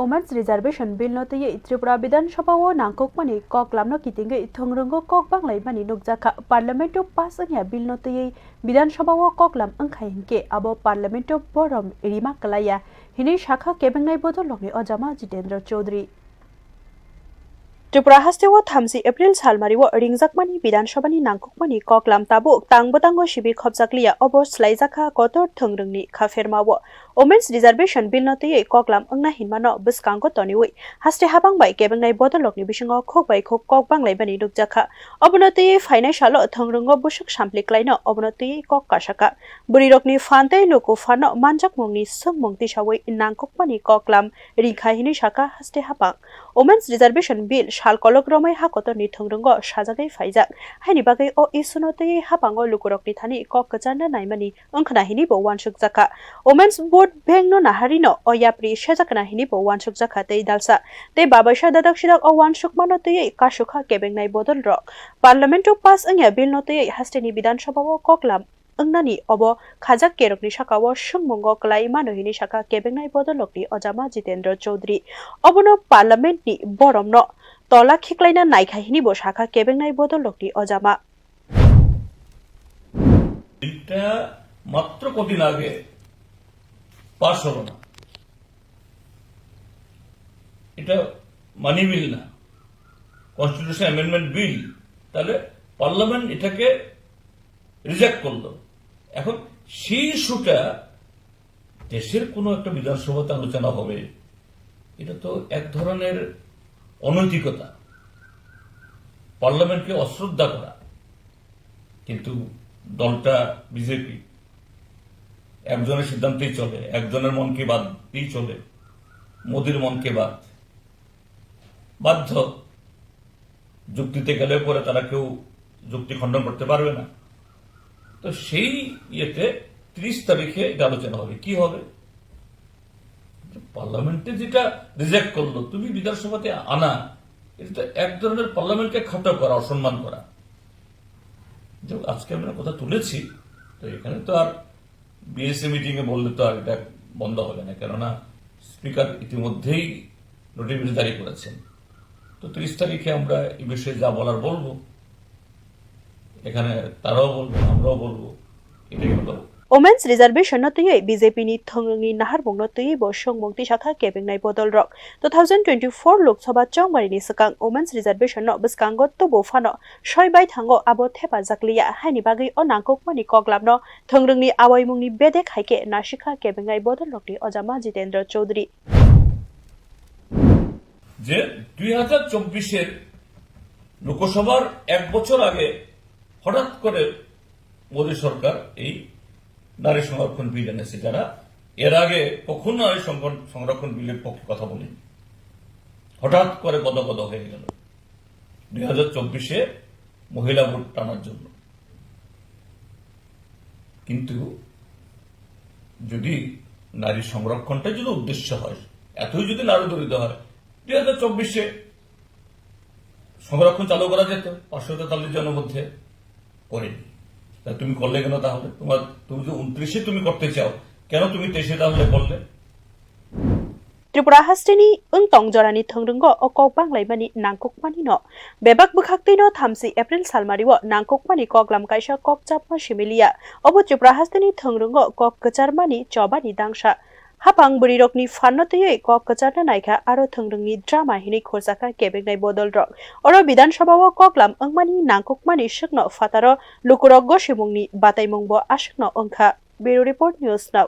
Women's Reservation Bill no tei Tripura Bidan Sabha o nangkokmani koklam no kitingai thongrungo kok banglai mani nukjaka Parlamento pass anya bill no tei Bidan Sabha o koklam angkhai hinke abo Parlamento borom rima kalaya hini shakha kebengai bodolongni Ojama Jitendra Chaudhary Tripura hastewo 30 April salmariwo ringjakmani Bidan Sabhani nangkokmani koklam tabuk tangbotango shibir khobjakliya obo slaijaka kotor thongrungni khafermawo Women's Reservation Bill no tei koklam angna hinmano biskango toniwi haste habangbai kebengai bodolokni bisingo khokbai khok kok banglai bani nukjaka obono tei financial thongrungo busuk sampliklaino obono tei kok kasaka burirokni fantai loko fano manjakmungni sungmungti sawi nangkokmani koklam ringkhahini shaka haste habang Women's Reservation Bill shal kolokromai hakotorni thongrungo sajagai faijak haini bagai o isuno tei habango lukurokni thani kok kacana naimani angkhana hini bo wansukjaka Women's Board Beng no naharino o yapri shejakna hini bo wansukjaka tei dalsa tei babaisha dadak o wansukmano tei kasukha kebengnai bodol rok Parlamento pass angya bill no tei hasteni Bidan Sabha o koklam angnani obo khajak kerokni sakawo sungmungo klai mano hini saka kebengnai bodolokni Ojama Jitendra Chaudhary obono Parliament ni boromno tola khiklaina naikha hini bo saka kebengnai bodolokni Ojama এটা মাত্র কদিন আগে pass হলো না এটা মানি বিল না constitution amendment bill তাহলে parliament এটাকে রিজেক্ট করলো এখন সেই ইস্যুটা দেশের কোনো একটা বিধানসভাতে আলোচনা হবে এটা তো এক ধরনের অনৈতিকতা পার্লামেন্টকে অশ্রদ্ধা করা কিন্তু দলটা বিজেপি একজনের সিদ্ধান্তেই চলে একজনের মনকে বাদ দিয়েই চলে মোদির মনকে বাধ্য যুক্তিতে গেলে পরে তারা কেউ যুক্তি খণ্ডন করতে পারবে না তো সেই ইয়েতে 30 তারিখে এটা আলোচনা হবে কি হবে পার্লামেন্টে যেটা রিজেক্ট করলো তুমি বিধানসভাতে আনা এটা এক ধরনের পার্লামেন্টকে খাটো করা অসম্মান করা আজকে আমরা কথা তুলেছি তো এখানে তো আর বিএসএ মিটিং এ বললে তো আর এটা বন্ধ হবে না কেননা স্পিকার ইতিমধ্যেই নোটিশ জারি করেছেন তো 30 তারিখে আমরা এই বিষয়ে যা বলার বলবো এখানে তারাও বলবো আমরাও বলবো এটাই হলো Women's Reservation no tei BJP ni thongrungni naharbong no tei bo songmungti shakha kebengnai bodol rok 2024 Lok Sabha chongmari ni sakang Women's Reservation no biskango tobo fano soibai thango abo thepa jakliya haini bagai o nangkokmani koklamno thongrungni awaimungni bedek haike nashikha kebengnai bodol rokni Ojama Jitendra Chaudhary যে 2024 এর লোকসভার এক বছর আগে হঠাৎ করে মোদী সরকার এই নারী সংরক্ষণ বিল এনেছে যারা এর আগে কখনো নারী সংরক্ষণ বিলের পক্ষে কথা বলেনি হঠাৎ করে গদগদ হয়ে গেল 2024-এ মহিলা ভোট টানার জন্য কিন্তু যদি নারী সংরক্ষণটা যদি উদ্দেশ্য হয় এতই যদি নারী দরিদ্র হয় 2024-এ সংরক্ষণ চালু করা যেত 543 জনের মধ্যে করেনি তুমি করলে কেন তাহলে তুমি যে 29-এ তুমি করতে চাও কেন তুমি 23-এ তাহলে করলে Tripura hasteni ungtong jorani thongrungo o kok banglai mani nangkokmani no bebak bukhakti no 30 April salmariwo nangkokmani koklam kaisa kok chapma similia obo Tripura hasteni thongrungo kok kacharmani chobani dangsha hapang burirokni fanno tei kok kacharna naikha aro thongrungni drama hini khorjaka kebengnai bodol rok oro Bidan Sabha o koklam angmani nangkokmani shikno fataro lukurok gosimungni bataimungbo ashikno ongkha Bureau Report News Now